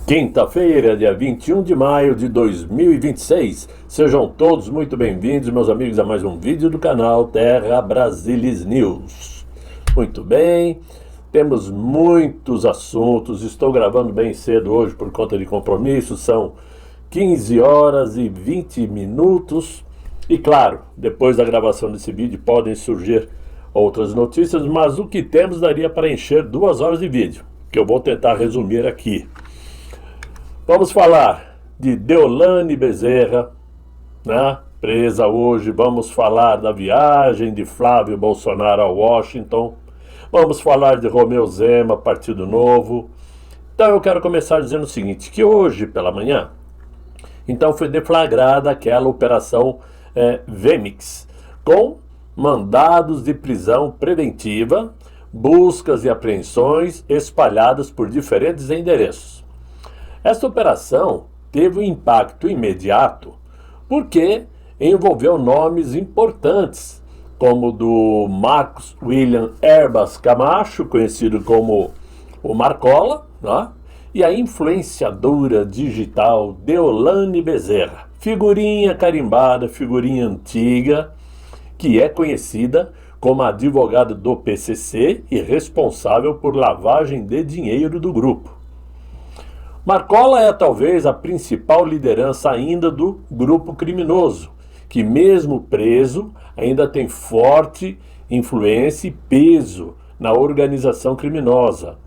Quinta-feira, dia 21 de maio de 2026. Sejam todos muito bem-vindos, meus amigos, a mais um vídeo do canal Terra Brasilis News. Muito bem, temos muitos assuntos. Estou gravando bem cedo hoje por conta de compromisso. São 15 horas e 20 minutos. E claro, depois da gravação desse vídeo podem surgir outras notícias, mas o que temos daria para encher 2 horas de vídeo, que eu vou tentar resumir aqui. Vamos falar de Deolane Bezerra, né, presa hoje. Vamos falar da viagem de Flávio Bolsonaro a Washington. Vamos falar de Romeu Zema, Partido Novo. Então eu quero começar dizendo o seguinte, que hoje pela manhã, então foi deflagrada aquela operação Vêmix, com mandados de prisão preventiva, buscas e apreensões espalhadas por diferentes endereços. Esta operação teve um impacto imediato porque envolveu nomes importantes, como o do Marcos William Erbas Camacho, conhecido como o Marcola, né? E a influenciadora digital Deolane Bezerra, figurinha carimbada, figurinha antiga, que é conhecida como a advogada do PCC e responsável por lavagem de dinheiro do grupo. Marcola é talvez a principal liderança ainda do grupo criminoso, que mesmo preso ainda tem forte influência e peso na organização criminosa.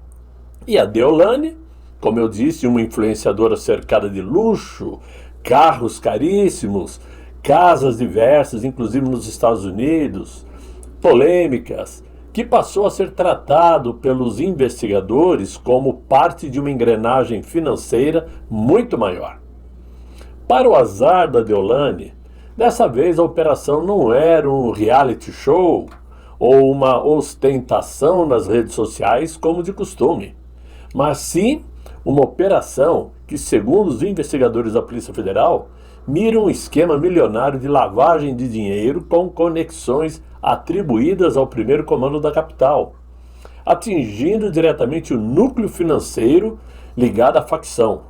E a Deolane, como eu disse, uma influenciadora cercada de luxo, carros caríssimos, casas diversas, inclusive nos Estados Unidos, polêmicas, que passou a ser tratado pelos investigadores como parte de uma engrenagem financeira muito maior. Para o azar da Deolane, dessa vez a operação não era um reality show ou uma ostentação nas redes sociais como de costume, mas sim uma operação que, segundo os investigadores da Polícia Federal, mira um esquema milionário de lavagem de dinheiro com conexões atribuídas ao primeiro comando da capital, atingindo diretamente o núcleo financeiro ligado à facção.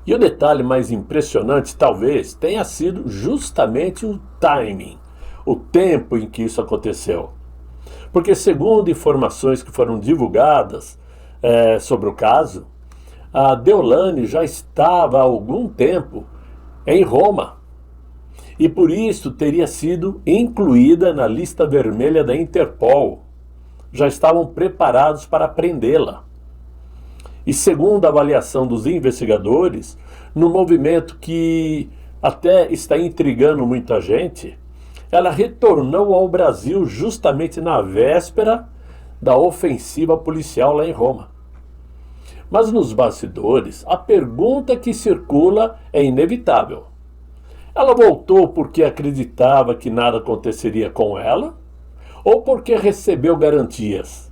E o detalhe mais impressionante talvez tenha sido justamente o timing, o tempo em que isso aconteceu. Porque segundo informações que foram divulgadas sobre o caso, a Deolane já estava há algum tempo em Roma, e por isso teria sido incluída na lista vermelha da Interpol. Já estavam preparados para prendê-la. E segundo a avaliação dos investigadores, no movimento que até está intrigando muita gente, ela retornou ao Brasil justamente na véspera da ofensiva policial lá em Roma. Mas nos bastidores, a pergunta que circula é inevitável. Ela voltou porque acreditava que nada aconteceria com ela? Ou porque recebeu garantias?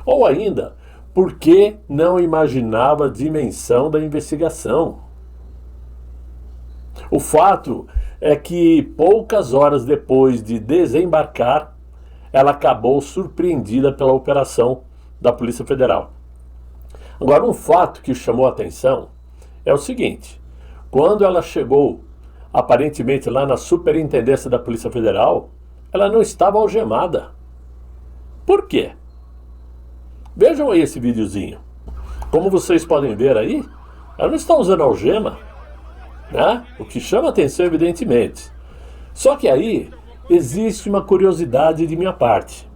Ou ainda, porque não imaginava a dimensão da investigação? O fato é que poucas horas depois de desembarcar, ela acabou surpreendida pela operação da Polícia Federal. Agora, um fato que chamou a atenção é o seguinte: quando ela chegou aparentemente lá na Superintendência da Polícia Federal, ela não estava algemada. Por quê? Vejam aí esse videozinho. Como vocês podem ver aí, ela não está usando algema, né? O que chama a atenção, evidentemente. Só que aí existe uma curiosidade de minha parte.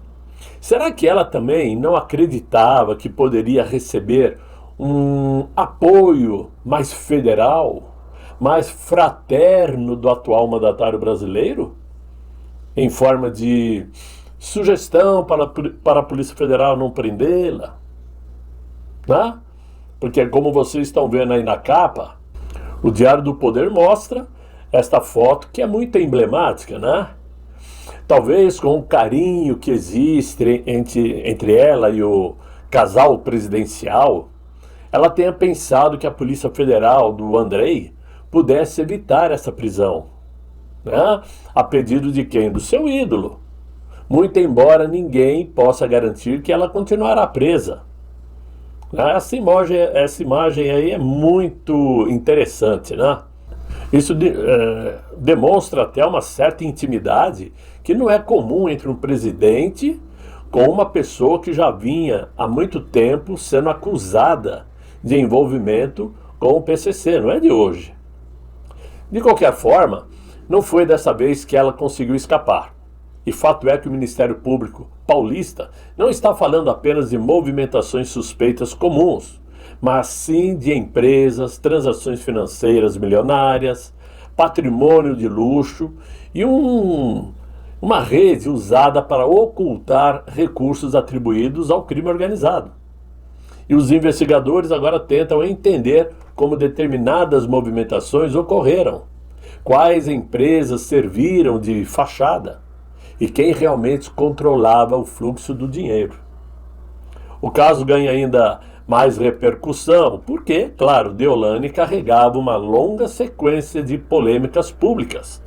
Será que ela também não acreditava que poderia receber um apoio mais federal, mais fraterno do atual mandatário brasileiro? Em forma de sugestão para a Polícia Federal não prendê-la? Né? Porque como vocês estão vendo aí na capa, o Diário do Poder mostra esta foto que é muito emblemática, né? Talvez com o carinho que existe entre ela e o casal presidencial, ela tenha pensado que a Polícia Federal do Andrei pudesse evitar essa prisão, né? A pedido de quem? Do seu ídolo. Muito embora ninguém possa garantir que ela continuará presa. Essa imagem aí é muito interessante, né? Isso demonstra até uma certa intimidade que não é comum entre um presidente com uma pessoa que já vinha há muito tempo sendo acusada de envolvimento com o PCC, não é de hoje. De qualquer forma, não foi dessa vez que ela conseguiu escapar. E fato é que o Ministério Público paulista não está falando apenas de movimentações suspeitas comuns, mas sim de empresas, transações financeiras milionárias, patrimônio de luxo e uma rede usada para ocultar recursos atribuídos ao crime organizado. E os investigadores agora tentam entender como determinadas movimentações ocorreram, quais empresas serviram de fachada e quem realmente controlava o fluxo do dinheiro. O caso ganha ainda mais repercussão porque, claro, Deolane carregava uma longa sequência de polêmicas públicas,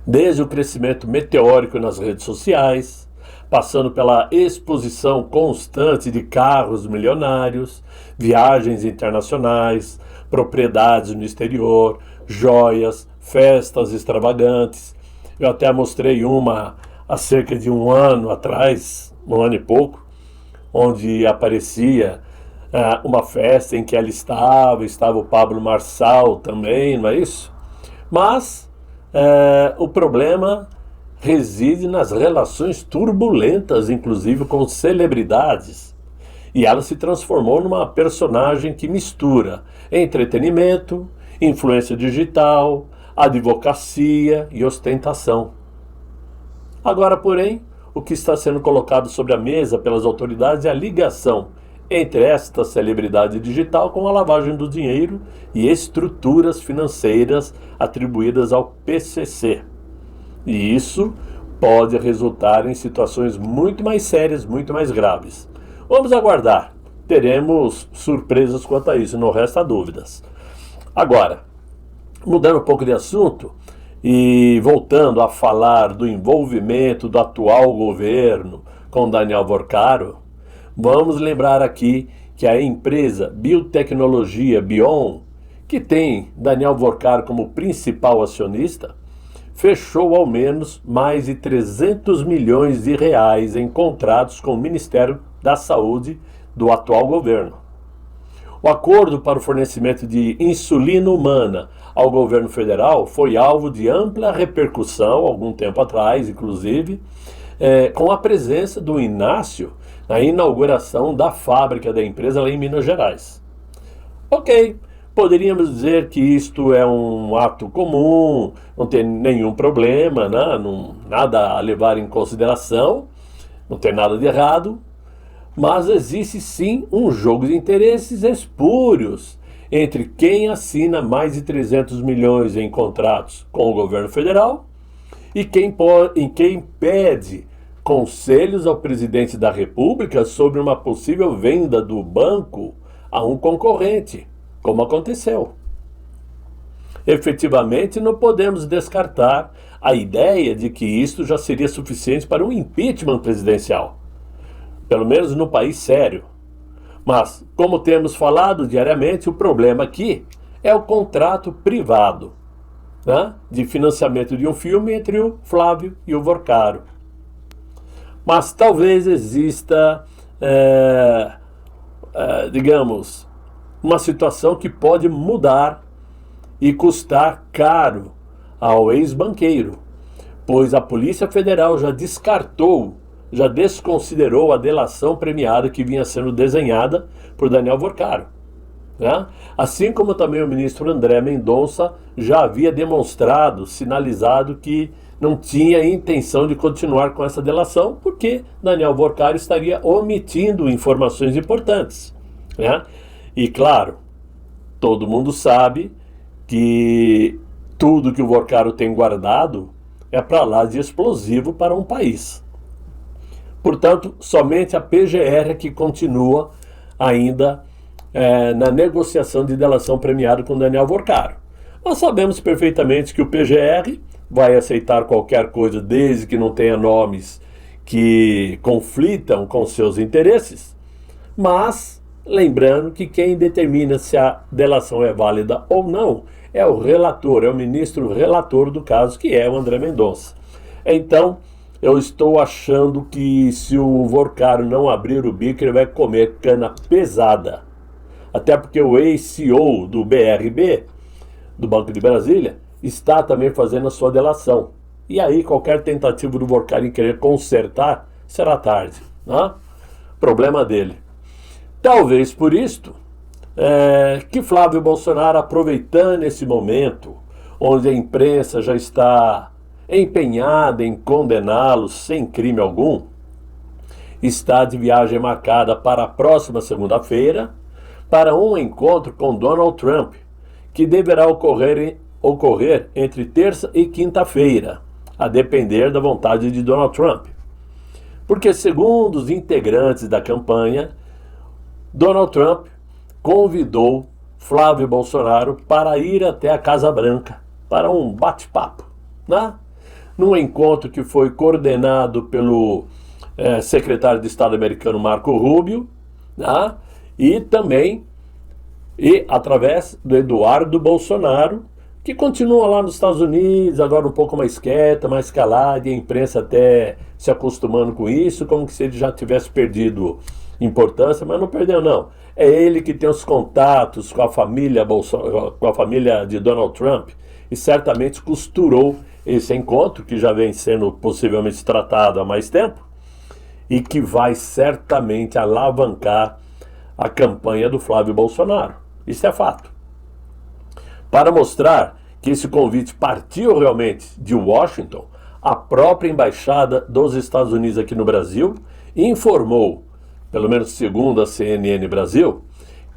desde o crescimento meteórico nas redes sociais, passando pela exposição constante de carros milionários, viagens internacionais, propriedades no exterior, joias, festas extravagantes. Eu até mostrei uma há cerca de um ano atrás, um ano e pouco, onde aparecia uma festa em que ela estava o Pablo Marçal também, não é isso? Mas o problema reside nas relações turbulentas, inclusive com celebridades. E ela se transformou numa personagem que mistura entretenimento, influência digital, advocacia e ostentação. Agora, porém, o que está sendo colocado sobre a mesa pelas autoridades é a ligação entre esta celebridade digital com a lavagem do dinheiro e estruturas financeiras atribuídas ao PCC. E isso pode resultar em situações muito mais sérias, muito mais graves. Vamos aguardar. Teremos surpresas quanto a isso, não resta dúvidas. Agora, mudando um pouco de assunto e voltando a falar do envolvimento do atual governo com Daniel Vorcaro, vamos lembrar aqui que a empresa Biotecnologia Bion, que tem Daniel Vorcaro como principal acionista, fechou ao menos mais de 300 milhões de reais em contratos com o Ministério da Saúde do atual governo. O acordo para o fornecimento de insulina humana ao governo federal foi alvo de ampla repercussão, algum tempo atrás, inclusive, com a presença do Inácio na inauguração da fábrica da empresa lá em Minas Gerais. Ok, poderíamos dizer que isto é um ato comum, não tem nenhum problema, né? Nada a levar em consideração, não tem nada de errado, mas existe sim um jogo de interesses espúrios entre quem assina mais de 300 milhões em contratos com o governo federal e quem pede conselhos ao presidente da República sobre uma possível venda do banco a um concorrente, como aconteceu. Efetivamente, não podemos descartar a ideia de que isto já seria suficiente para um impeachment presidencial, pelo menos no país sério. Mas, como temos falado diariamente, o problema aqui é o contrato privado, né, de financiamento de um filme entre o Flávio e o Vorcaro. Mas talvez exista, digamos, uma situação que pode mudar e custar caro ao ex-banqueiro, pois a Polícia Federal já desconsiderou a delação premiada que vinha sendo desenhada por Daniel Vorcaro, né? Assim como também o ministro André Mendonça já havia sinalizado que não tinha intenção de continuar com essa delação, porque Daniel Vorcaro estaria omitindo informações importantes, né? E claro, todo mundo sabe que tudo que o Vorcaro tem guardado é para lá de explosivo para um país. Portanto, somente a PGR que continua ainda na negociação de delação premiada com Daniel Vorcaro. Nós sabemos perfeitamente que o PGR vai aceitar qualquer coisa desde que não tenha nomes que conflitam com seus interesses, mas Lembrando que quem determina se a delação é válida ou não é o relator, é o ministro relator do caso, que é o André Mendonça. Então, eu estou achando que se o Vorcaro não abrir o bico, ele vai comer cana pesada. Até porque o ex-CEO do BRB, do Banco de Brasília, está também fazendo a sua delação. E aí qualquer tentativa do Vorcaro em querer consertar será tarde, né? Problema dele. Talvez por isto que Flávio Bolsonaro, aproveitando esse momento onde a imprensa já está empenhada em condená-lo sem crime algum, está de viagem marcada para a próxima segunda-feira para um encontro com Donald Trump, que deverá ocorrer entre terça e quinta-feira, a depender da vontade de Donald Trump. Porque, segundo os integrantes da campanha, Donald Trump convidou Flávio Bolsonaro para ir até a Casa Branca para um bate-papo, né? Num encontro que foi coordenado pelo secretário de Estado americano Marco Rubio, né? E através do Eduardo Bolsonaro, que continua lá nos Estados Unidos, agora um pouco mais quieta, mais calada, e a imprensa até se acostumando com isso, como se ele já tivesse perdido importância, mas não perdeu não. É ele que tem os contatos com a família com a família de Donald Trump, e certamente costurou esse encontro, que já vem sendo possivelmente tratado há mais tempo, e que vai certamente alavancar a campanha do Flávio Bolsonaro. Isso é fato. Para mostrar que esse convite partiu realmente de Washington, a própria Embaixada dos Estados Unidos aqui no Brasil informou, pelo menos segundo a CNN Brasil,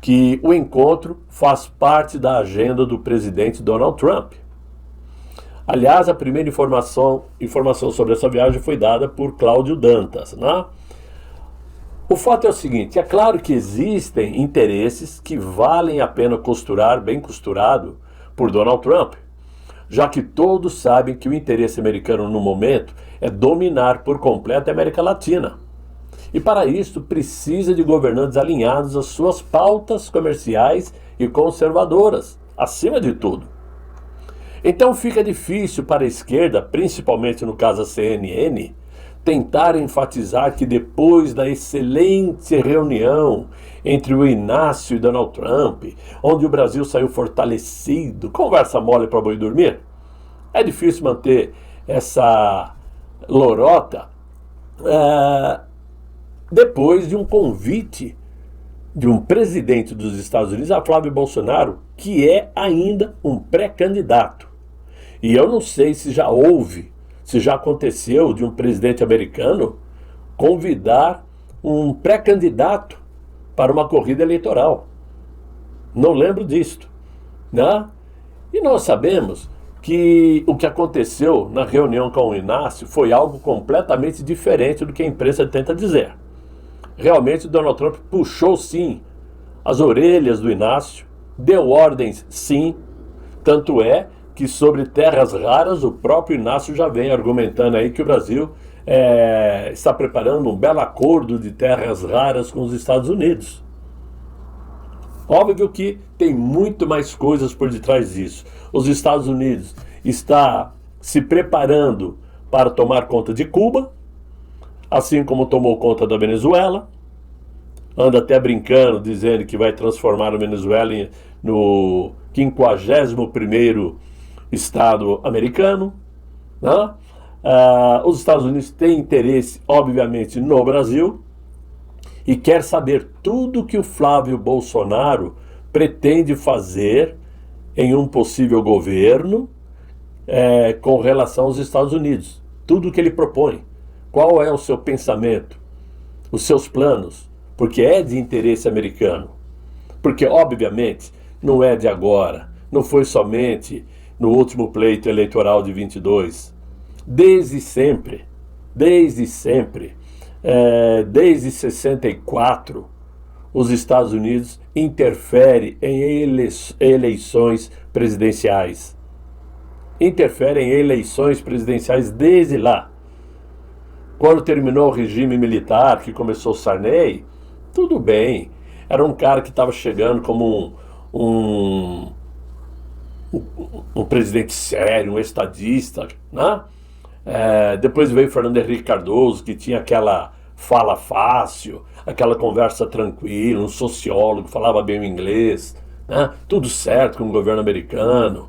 que o encontro faz parte da agenda do presidente Donald Trump. Aliás, a primeira informação sobre essa viagem foi dada por Cláudio Dantas, né? O fato é o seguinte, é claro que existem interesses que valem a pena costurar, bem costurado, por Donald Trump, já que todos sabem que o interesse americano no momento é dominar por completo a América Latina. E para isso precisa de governantes alinhados às suas pautas comerciais e conservadoras, acima de tudo. Então fica difícil para a esquerda, principalmente no caso da CNN, tentar enfatizar que depois da excelente reunião entre o Inácio e Donald Trump, onde o Brasil saiu fortalecido, conversa mole para boi dormir, é difícil manter essa lorota depois de um convite de um presidente dos Estados Unidos a Flávio Bolsonaro, que é ainda um pré-candidato. E eu não sei se já aconteceu de um presidente americano convidar um pré-candidato para uma corrida eleitoral. Não lembro disto, né? E nós sabemos que o que aconteceu na reunião com o Inácio foi algo completamente diferente do que a imprensa tenta dizer. Realmente Donald Trump puxou sim as orelhas do Inácio, deu ordens sim, tanto é que sobre terras raras o próprio Inácio já vem argumentando aí que o Brasil está preparando um belo acordo de terras raras com os Estados Unidos. Óbvio que tem muito mais coisas por detrás disso. Os Estados Unidos está se preparando para tomar conta de Cuba, assim como tomou conta da Venezuela. Anda até brincando, dizendo que vai transformar a Venezuela no 51º Estado americano, né? Os Estados Unidos têm interesse, obviamente, no Brasil e quer saber tudo que o Flávio Bolsonaro pretende fazer em um possível governo com relação aos Estados Unidos. Tudo que ele propõe. Qual é o seu pensamento, os seus planos, porque é de interesse americano. Porque, obviamente, não é de agora, não foi somente no último pleito eleitoral de 22. Desde sempre, desde 64, os Estados Unidos interferem em eleições presidenciais. Interferem em eleições presidenciais desde lá. Quando terminou o regime militar, que começou Sarney, tudo bem. Era um cara que estava chegando como um presidente sério, um estadista, né? Depois veio Fernando Henrique Cardoso, que tinha aquela fala fácil, aquela conversa tranquila, um sociólogo, falava bem o inglês, né? Tudo certo com o governo americano.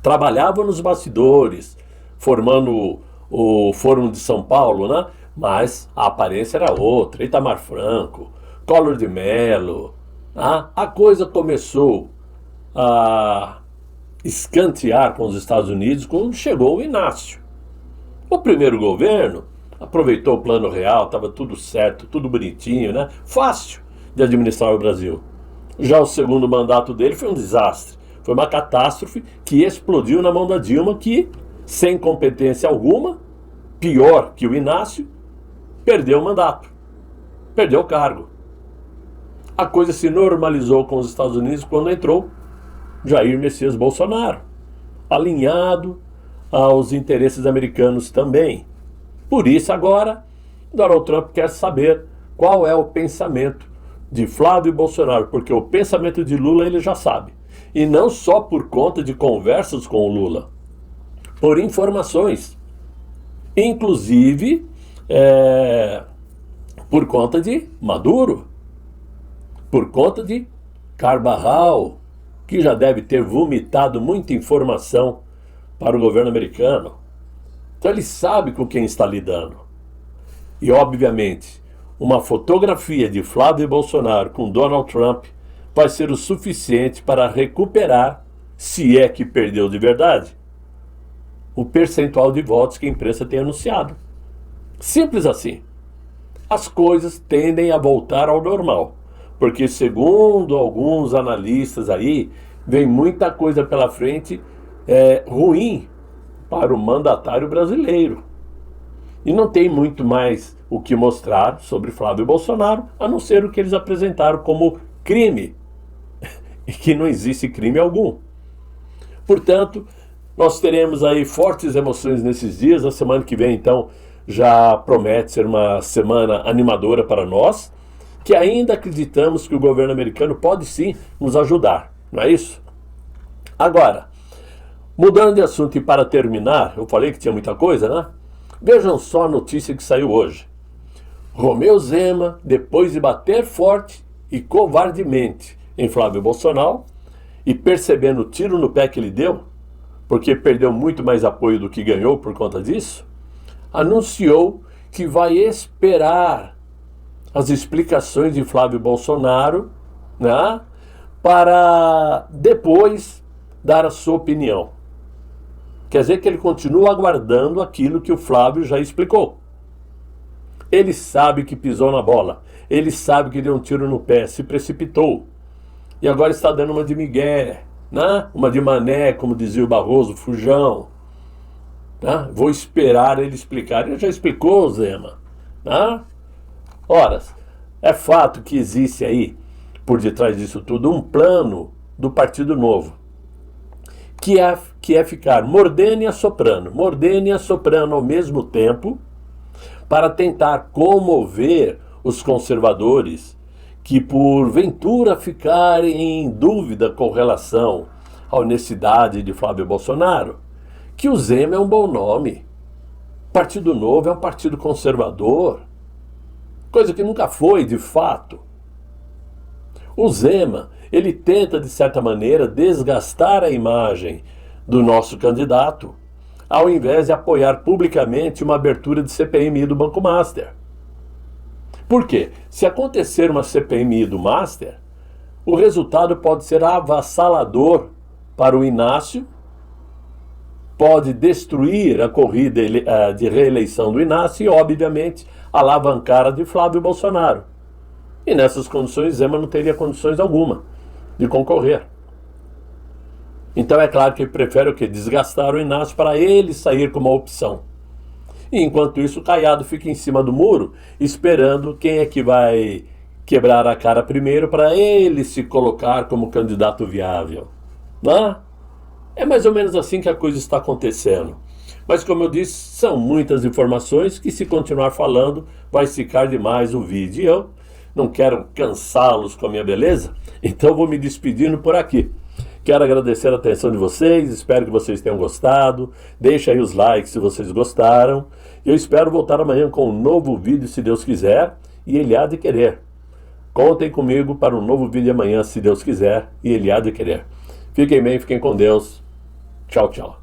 Trabalhava nos bastidores, formando o Fórum de São Paulo, né? Mas a aparência era outra. Itamar Franco, Collor de Mello, né? A coisa começou a escantear com os Estados Unidos quando chegou o Inácio. O primeiro governo aproveitou o Plano Real, estava tudo certo, tudo bonitinho, né? Fácil de administrar o Brasil. Já o segundo mandato dele foi um desastre. Foi uma catástrofe que explodiu na mão da Dilma, que, sem competência alguma, pior que o Inácio, perdeu o mandato, perdeu o cargo. A coisa se normalizou com os Estados Unidos quando entrou Jair Messias Bolsonaro, alinhado aos interesses americanos também. Por isso agora, Donald Trump quer saber qual é o pensamento de Flávio Bolsonaro, porque o pensamento de Lula ele já sabe. E não só por conta de conversas com o Lula, por informações. Inclusive, por conta de Maduro, por conta de Carvajal, que já deve ter vomitado muita informação para o governo americano. Então ele sabe com quem está lidando. E, obviamente, uma fotografia de Flávio Bolsonaro com Donald Trump vai ser o suficiente para recuperar, se é que perdeu de verdade, o percentual de votos que a imprensa tem anunciado. Simples assim. As coisas tendem a voltar ao normal, porque, segundo alguns analistas aí, vem muita coisa pela frente ruim para o mandatário brasileiro. E não tem muito mais o que mostrar sobre Flávio Bolsonaro, a não ser o que eles apresentaram como crime, e que não existe crime algum. Portanto, nós teremos aí fortes emoções nesses dias. A semana que vem, então, já promete ser uma semana animadora para nós, que ainda acreditamos que o governo americano pode sim nos ajudar, não é isso? Agora, mudando de assunto e para terminar, eu falei que tinha muita coisa, né? Vejam só a notícia que saiu hoje. Romeu Zema, depois de bater forte e covardemente em Flávio Bolsonaro, e percebendo o tiro no pé que ele deu, porque perdeu muito mais apoio do que ganhou por conta disso, anunciou que vai esperar as explicações de Flávio Bolsonaro, né, para depois dar a sua opinião. Quer dizer que ele continua aguardando aquilo que o Flávio já explicou. Ele sabe que pisou na bola, ele sabe que deu um tiro no pé, se precipitou, e agora está dando uma de migué, né? Uma de mané, como dizia o Barroso, fujão. Né? Vou esperar ele explicar. Ele já explicou, Zema. Né? Ora, é fato que existe aí, por detrás disso tudo, um plano do Partido Novo, que é ficar mordendo e assoprando ao mesmo tempo, para tentar comover os conservadores que porventura ficarem em dúvida com relação à honestidade de Flávio Bolsonaro, que o Zema é um bom nome. Partido Novo é um partido conservador, coisa que nunca foi de fato. O Zema, ele tenta de certa maneira desgastar a imagem do nosso candidato, ao invés de apoiar publicamente uma abertura de CPMI do Banco Master. Por quê? Se acontecer uma CPMI do Master, o resultado pode ser avassalador para o Inácio, pode destruir a corrida de reeleição do Inácio e, obviamente, alavancar a de Flávio Bolsonaro. E nessas condições, Zema não teria condições alguma de concorrer. Então é claro que ele prefere o quê? Desgastar o Inácio para ele sair como uma opção. E enquanto isso, o Caiado fica em cima do muro, esperando quem é que vai quebrar a cara primeiro para ele se colocar como candidato viável. Né? É mais ou menos assim que a coisa está acontecendo. Mas, como eu disse, são muitas informações que, se continuar falando, vai esticar demais o vídeo. E eu não quero cansá-los com a minha beleza, então vou me despedindo por aqui. Quero agradecer a atenção de vocês, espero que vocês tenham gostado. Deixa aí os likes se vocês gostaram. Eu espero voltar amanhã com um novo vídeo, se Deus quiser, e Ele há de querer. Contem comigo para um novo vídeo amanhã, se Deus quiser, e Ele há de querer. Fiquem bem, fiquem com Deus. Tchau, tchau.